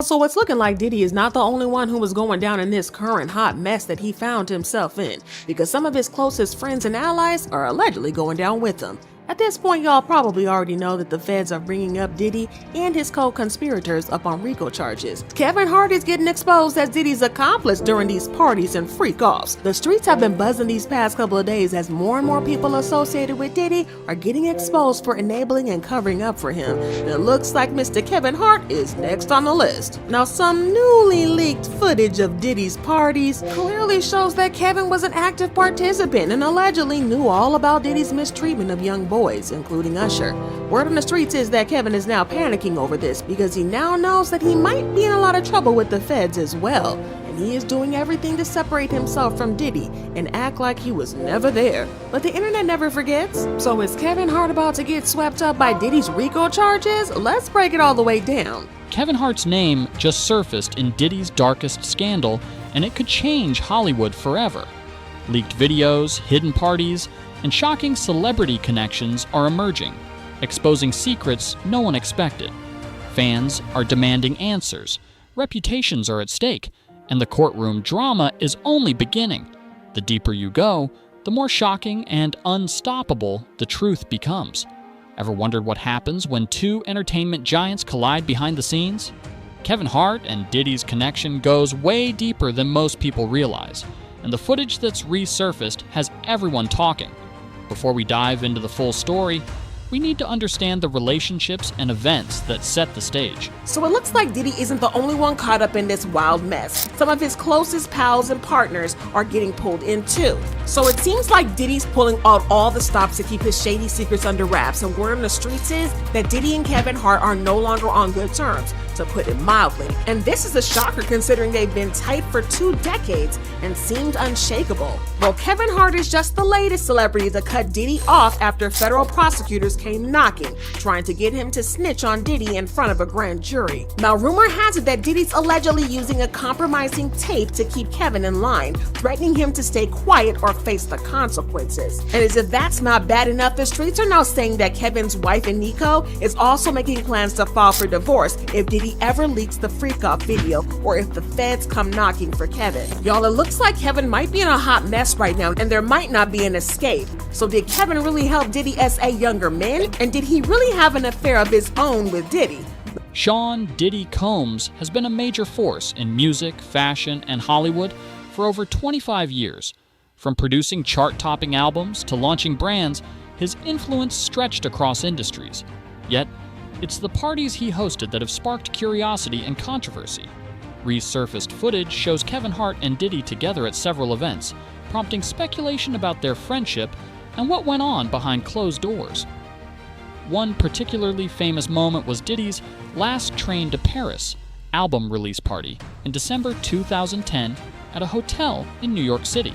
So it's looking like Diddy is not the only one who was going down in this current hot mess that he found himself in, because some of his closest friends and allies are allegedly going down with him. At this point, y'all probably already know that the feds are bringing up Diddy and his co-conspirators up on RICO charges. Kevin Hart is getting exposed as Diddy's accomplice during these parties and freak-offs. The streets have been buzzing these past couple of days as more and more people associated with Diddy are getting exposed for enabling and covering up for him. It looks like Mr. Kevin Hart is next on the list. Now, some newly leaked footage of Diddy's parties clearly shows that Kevin was an active participant and allegedly knew all about Diddy's mistreatment of young boys, including Usher. Word on the streets is that Kevin is now panicking over this because he now knows that he might be in a lot of trouble with the feds as well, and he is doing everything to separate himself from Diddy and act like he was never there. But the internet never forgets. So is Kevin Hart about to get swept up by Diddy's RICO charges? Let's break it all the way down. Kevin Hart's name just surfaced in Diddy's darkest scandal, and it could change Hollywood forever. Leaked videos, hidden parties, and shocking celebrity connections are emerging, exposing secrets no one expected. Fans are demanding answers, reputations are at stake, and the courtroom drama is only beginning. The deeper you go, the more shocking and unstoppable the truth becomes. Ever wondered what happens when two entertainment giants collide behind the scenes? Kevin Hart and Diddy's connection goes way deeper than most people realize, and the footage that's resurfaced has everyone talking. Before we dive into the full story, we need to understand the relationships and events that set the stage. So it looks like Diddy isn't the only one caught up in this wild mess. Some of his closest pals and partners are getting pulled in too. So it seems like Diddy's pulling out all the stops to keep his shady secrets under wraps, and word on the streets is that Diddy and Kevin Hart are no longer on good terms, to put it mildly. And this is a shocker considering they've been tight for 2 decades and seemed unshakable. Well, Kevin Hart is just the latest celebrity to cut Diddy off after federal prosecutors came knocking, trying to get him to snitch on Diddy in front of a grand jury. Now, rumor has it that Diddy's allegedly using a compromising tape to keep Kevin in line, threatening him to stay quiet or face the consequences. And as if that's not bad enough, the streets are now saying that Kevin's wife, Nico, is also making plans to file for divorce if Diddy ever leaks the freak-off video or if the feds come knocking for Kevin. Y'all, it looks like Kevin might be in a hot mess right now and there might not be an escape. So did Kevin really help Diddy as a younger man? And did he really have an affair of his own with Diddy? Sean Diddy Combs has been a major force in music, fashion, and Hollywood for over 25 years. From producing chart-topping albums to launching brands, his influence stretched across industries. Yet, it's the parties he hosted that have sparked curiosity and controversy. Resurfaced footage shows Kevin Hart and Diddy together at several events, prompting speculation about their friendship and what went on behind closed doors. One particularly famous moment was Diddy's Last Train to Paris album release party in December 2010 at a hotel in New York City.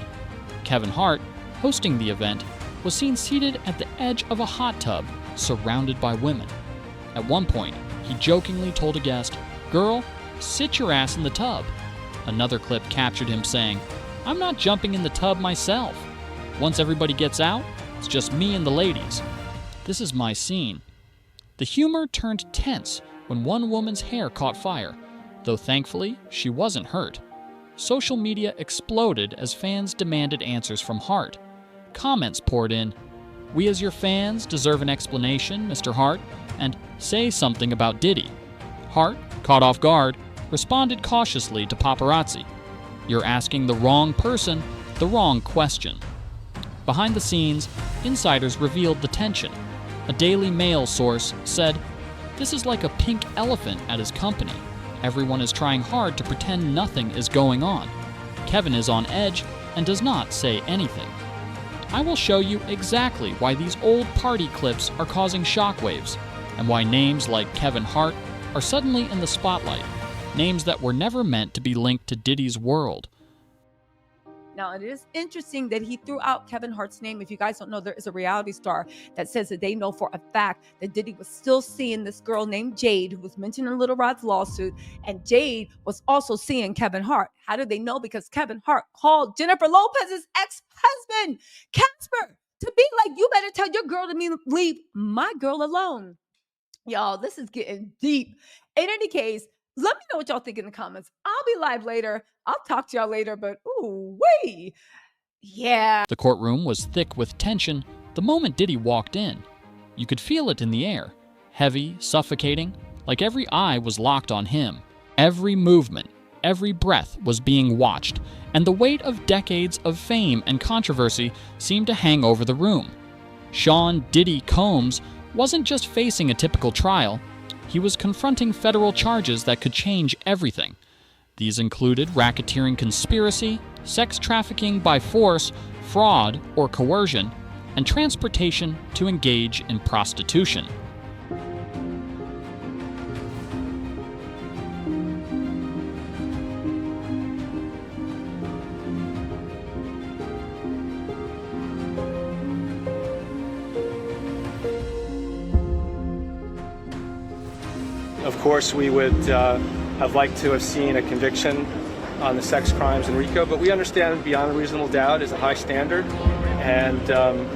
Kevin Hart, hosting the event, was seen seated at the edge of a hot tub, surrounded by women. At one point, he jokingly told a guest, "Girl, sit your ass in the tub." Another clip captured him saying, "I'm not jumping in the tub myself. Once everybody gets out, it's just me and the ladies. This is my scene." The humor turned tense when one woman's hair caught fire, though thankfully she wasn't hurt. Social media exploded as fans demanded answers from Hart. Comments poured in, "We as your fans deserve an explanation, Mr. Hart," and "Say something about Diddy." Hart, caught off guard, responded cautiously to paparazzi, "You're asking the wrong person the wrong question." Behind the scenes, insiders revealed the tension. A Daily Mail source said, "This is like a pink elephant at his company. Everyone is trying hard to pretend nothing is going on. Kevin is on edge and does not say anything." I will show you exactly why these old party clips are causing shockwaves, and why names like Kevin Hart are suddenly in the spotlight, names that were never meant to be linked to Diddy's world. Now, it is interesting that he threw out Kevin Hart's name. If you guys don't know, there is a reality star that says that they know for a fact that Diddy was still seeing this girl named Jade, who was mentioned in Little Rod's lawsuit, and Jade was also seeing Kevin Hart. How did they know? Because Kevin Hart called Jennifer Lopez's ex-husband, Casper, to be like, "You better tell your girl to leave my girl alone." Y'all, this is getting deep. In any case, Let me know what y'all think in the comments. I'll be live later. I'll talk to y'all later, but ooh, wait. Yeah. The courtroom was thick with tension the moment Diddy walked in. You could feel it in the air, heavy, suffocating, like every eye was locked on him. Every movement, every breath was being watched, and the weight of decades of fame and controversy seemed to hang over the room. Sean Diddy Combs wasn't just facing a typical trial, he was confronting federal charges that could change everything. These included racketeering conspiracy, sex trafficking by force, fraud or coercion, and transportation to engage in prostitution. Of course, we would have liked to have seen a conviction on the sex crimes in RICO, but we understand beyond a reasonable doubt is a high standard, and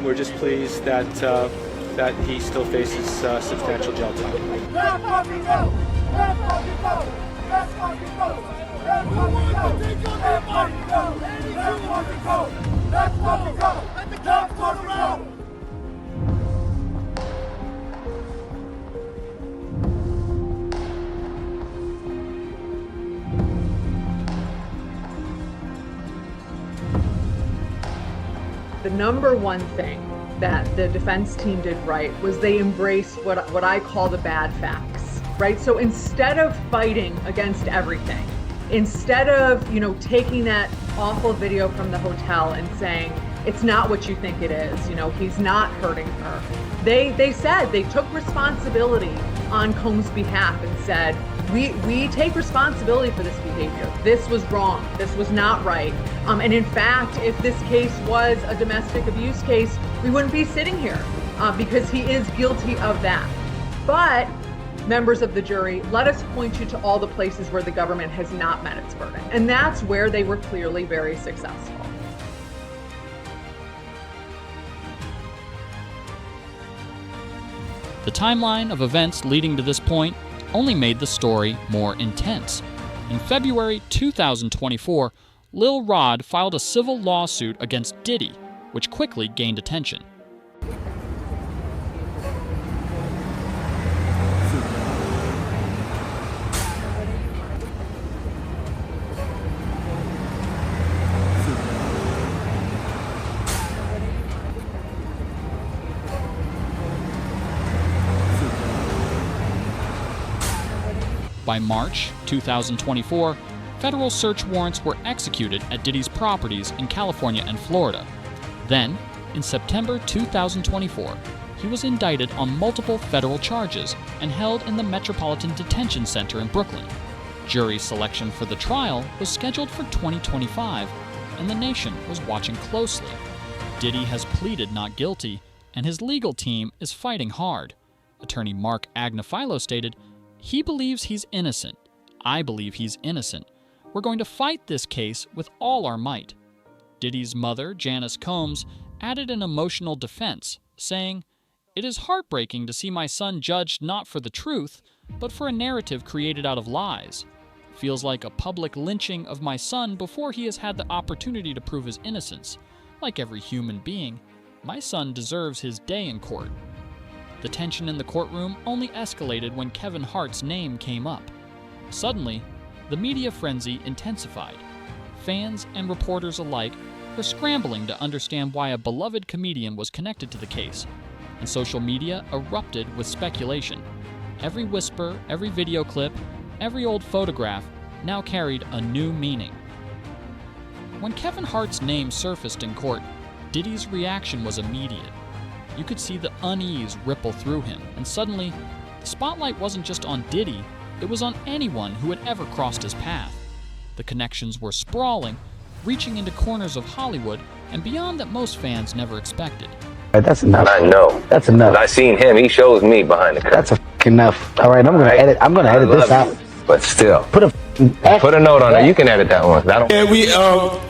we're just pleased that that he still faces substantial jail time. Let's fucking go! Let's fucking go! Let's fucking go! Let's fucking go! Let's fucking go! Let's fucking go! Let's fucking go! Let's fucking go! The number one thing that the defense team did right was they embraced what I call the bad facts, right? So instead of fighting against everything, instead of, taking that awful video from the hotel and saying, it's not what you think it is, he's not hurting her. They said, they took responsibility on Combs' behalf and said, we take responsibility for this behavior. This was wrong. This was not right. And in fact, if this case was a domestic abuse case, we wouldn't be sitting here because he is guilty of that. But members of the jury, let us point you to all the places where the government has not met its burden. And that's where they were clearly very successful. The timeline of events leading to this point only made the story more intense. In February 2024, Lil Rod filed a civil lawsuit against Diddy, which quickly gained attention. By March 2024, federal search warrants were executed at Diddy's properties in California and Florida. Then, in September 2024, he was indicted on multiple federal charges and held in the Metropolitan Detention Center in Brooklyn. Jury selection for the trial was scheduled for 2025, and the nation was watching closely. Diddy has pleaded not guilty, and his legal team is fighting hard. Attorney Mark Agnifilo stated, "He believes he's innocent. I believe he's innocent. We're going to fight this case with all our might." Diddy's mother, Janice Combs, added an emotional defense, saying, "It is heartbreaking to see my son judged not for the truth, but for a narrative created out of lies. It feels like a public lynching of my son before he has had the opportunity to prove his innocence. Like every human being, my son deserves his day in court." The tension in the courtroom only escalated when Kevin Hart's name came up. Suddenly, the media frenzy intensified. Fans and reporters alike were scrambling to understand why a beloved comedian was connected to the case, and social media erupted with speculation. Every whisper, every video clip, every old photograph now carried a new meaning. When Kevin Hart's name surfaced in court, Diddy's reaction was immediate. You could see the unease ripple through him, and suddenly, the spotlight wasn't just on Diddy, it was on anyone who had ever crossed his path. The connections were sprawling, reaching into corners of Hollywood and beyond that most fans never expected. That's enough. I know. That's enough. I seen him. He shows me behind the curtain. That's enough. All right, I'm gonna edit. I'm gonna edit this out. But still, put a note on there. You can edit that one. Yeah,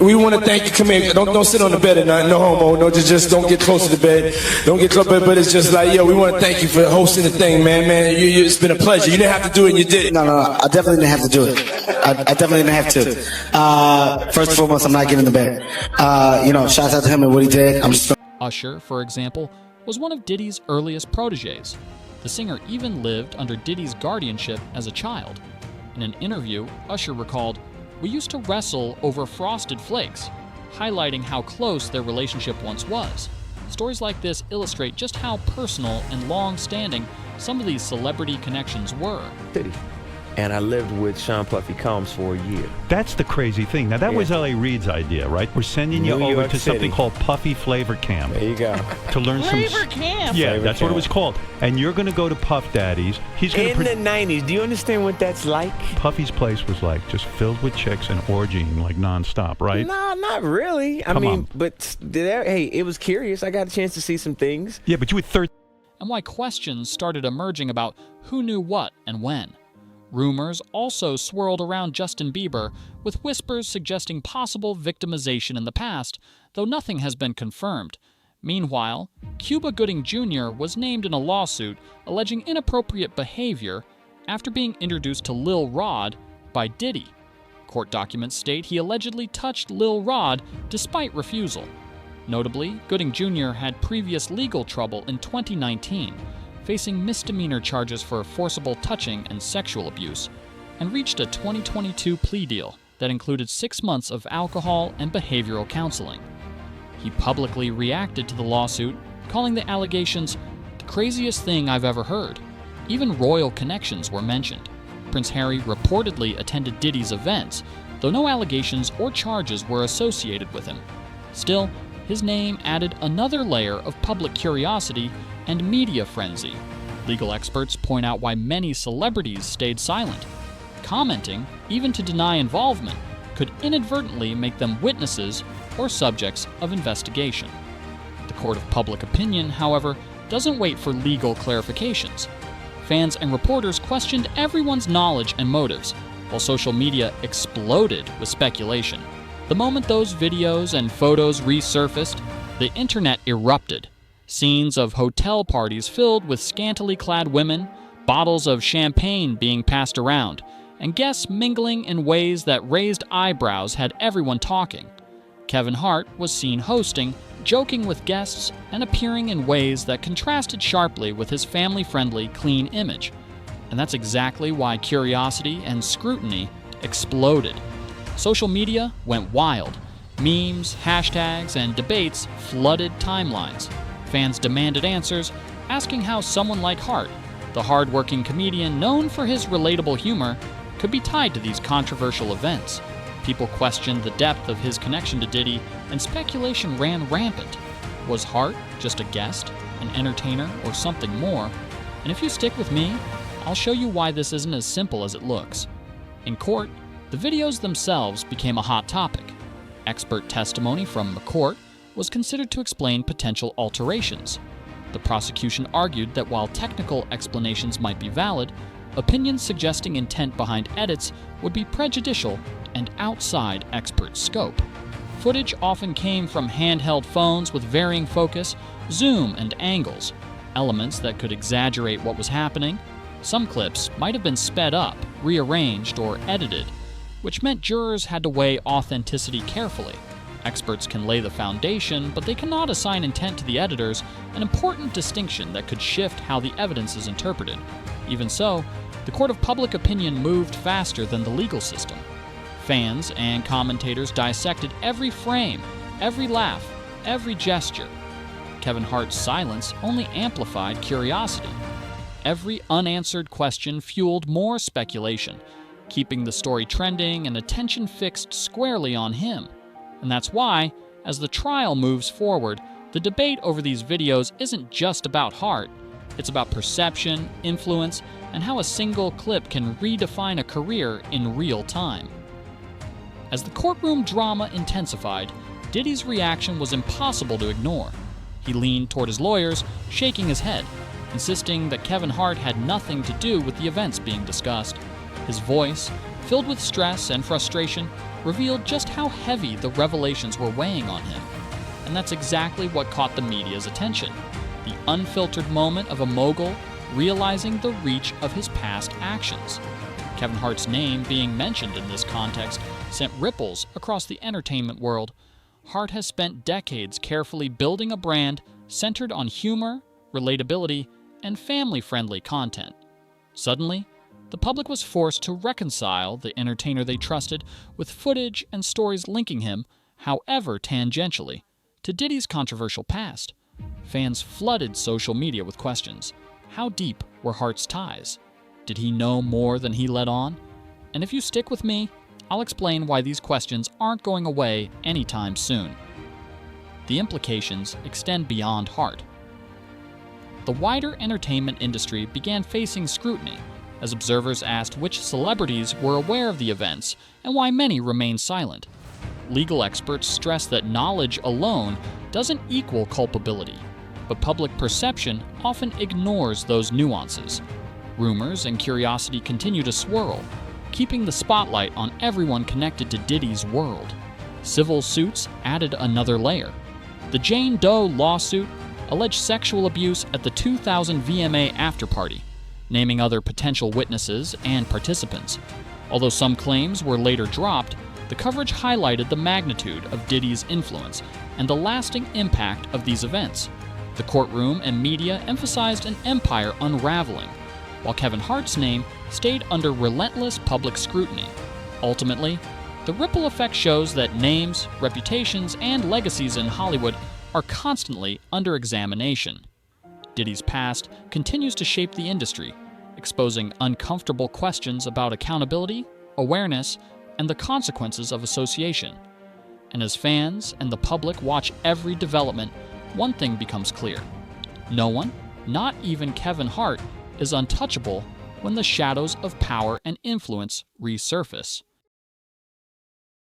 we want to thank you. Come here. Don't sit on the bed at night. No homo. No, just don't get close to the bed. Don't get close. But it's just like, yo, we want to thank you for hosting the thing, man. It's been a pleasure. You didn't have to do it, and you did it. No. I definitely didn't have to do it. I definitely didn't have to. First and foremost, I'm not getting the bed. Shouts out to him and what he did. Usher, for example, was one of Diddy's earliest proteges. The singer even lived under Diddy's guardianship as a child. In an interview, Usher recalled, "We used to wrestle over Frosted Flakes," highlighting how close their relationship once was. Stories like this illustrate just how personal and long-standing some of these celebrity connections were. And I lived with Sean Puffy Combs for a year. That's the crazy thing. Now, that was L.A. Reid's idea, right? We're sending you over to something called Puffy Flavor Camp. There you go. To learn Flavor Camp? Yeah, Flavor that's Camp. what it was called. And you're going to go to Puff Daddy's. He's going In the 90s, do you understand what that's like? Puffy's place was like just filled with chicks and orgying like nonstop, right? No, not really. I mean, but hey, it was curious. I got a chance to see some things. Yeah, but you were 13. And why questions started emerging about who knew what and when. Rumors also swirled around Justin Bieber, with whispers suggesting possible victimization in the past, though nothing has been confirmed. Meanwhile, Cuba Gooding Jr. was named in a lawsuit alleging inappropriate behavior after being introduced to Lil Rod by Diddy. Court documents state he allegedly touched Lil Rod despite refusal. Notably, Gooding Jr. had previous legal trouble in 2019, facing misdemeanor charges for forcible touching and sexual abuse, and reached a 2022 plea deal that included 6 months of alcohol and behavioral counseling. He publicly reacted to the lawsuit, calling the allegations the craziest thing I've ever heard. Even royal connections were mentioned. Prince Harry reportedly attended Diddy's events, though no allegations or charges were associated with him. Still, his name added another layer of public curiosity and media frenzy. Legal experts point out why many celebrities stayed silent. Commenting, even to deny involvement, could inadvertently make them witnesses or subjects of investigation. The court of public opinion, however, doesn't wait for legal clarifications. Fans and reporters questioned everyone's knowledge and motives, while social media exploded with speculation. The moment those videos and photos resurfaced, the internet erupted. Scenes of hotel parties filled with scantily clad women, bottles of champagne being passed around, and guests mingling in ways that raised eyebrows had everyone talking. Kevin Hart was seen hosting, joking with guests, and appearing in ways that contrasted sharply with his family-friendly, clean image. And that's exactly why curiosity and scrutiny exploded. Social media went wild. Memes, hashtags, and debates flooded timelines. Fans demanded answers, asking how someone like Hart, the hard-working comedian known for his relatable humor, could be tied to these controversial events. People questioned the depth of his connection to Diddy, and speculation ran rampant. Was Hart just a guest, an entertainer, or something more? And if you stick with me, I'll show you why this isn't as simple as it looks. In court, the videos themselves became a hot topic. Expert testimony from the court was considered to explain potential alterations. The prosecution argued that while technical explanations might be valid, opinions suggesting intent behind edits would be prejudicial and outside expert scope. Footage often came from handheld phones with varying focus, zoom, and angles, elements that could exaggerate what was happening. Some clips might have been sped up, rearranged, or edited, which meant jurors had to weigh authenticity carefully. Experts can lay the foundation, but they cannot assign intent to the editors, an important distinction that could shift how the evidence is interpreted. Even so, the court of public opinion moved faster than the legal system. Fans and commentators dissected every frame, every laugh, every gesture. Kevin Hart's silence only amplified curiosity. Every unanswered question fueled more speculation, keeping the story trending and attention fixed squarely on him. And that's why, as the trial moves forward, the debate over these videos isn't just about Hart. It's about perception, influence, and how a single clip can redefine a career in real time. As the courtroom drama intensified, Diddy's reaction was impossible to ignore. He leaned toward his lawyers, shaking his head, insisting that Kevin Hart had nothing to do with the events being discussed. His voice, filled with stress and frustration, revealed just how heavy the revelations were weighing on him. And that's exactly what caught the media's attention. The unfiltered moment of a mogul realizing the reach of his past actions. Kevin Hart's name being mentioned in this context sent ripples across the entertainment world. Hart has spent decades carefully building a brand centered on humor, relatability, and family-friendly content. Suddenly, the public was forced to reconcile the entertainer they trusted with footage and stories linking him, however tangentially, to Diddy's controversial past. Fans flooded social media with questions. How deep were Hart's ties? Did he know more than he let on? And if you stick with me, I'll explain why these questions aren't going away anytime soon. The implications extend beyond Hart. The wider entertainment industry began facing scrutiny as observers asked which celebrities were aware of the events and why many remained silent. Legal experts stress that knowledge alone doesn't equal culpability, but public perception often ignores those nuances. Rumors and curiosity continue to swirl, keeping the spotlight on everyone connected to Diddy's world. Civil suits added another layer. The Jane Doe lawsuit alleged sexual abuse at the 2000 VMA afterparty, naming other potential witnesses and participants. Although some claims were later dropped, the coverage highlighted the magnitude of Diddy's influence and the lasting impact of these events. The courtroom and media emphasized an empire unraveling, while Kevin Hart's name stayed under relentless public scrutiny. Ultimately, the ripple effect shows that names, reputations, and legacies in Hollywood are constantly under examination. Diddy's past continues to shape the industry, exposing uncomfortable questions about accountability, awareness, and the consequences of association. And as fans and the public watch every development, one thing becomes clear. No one, not even Kevin Hart, is untouchable when the shadows of power and influence resurface.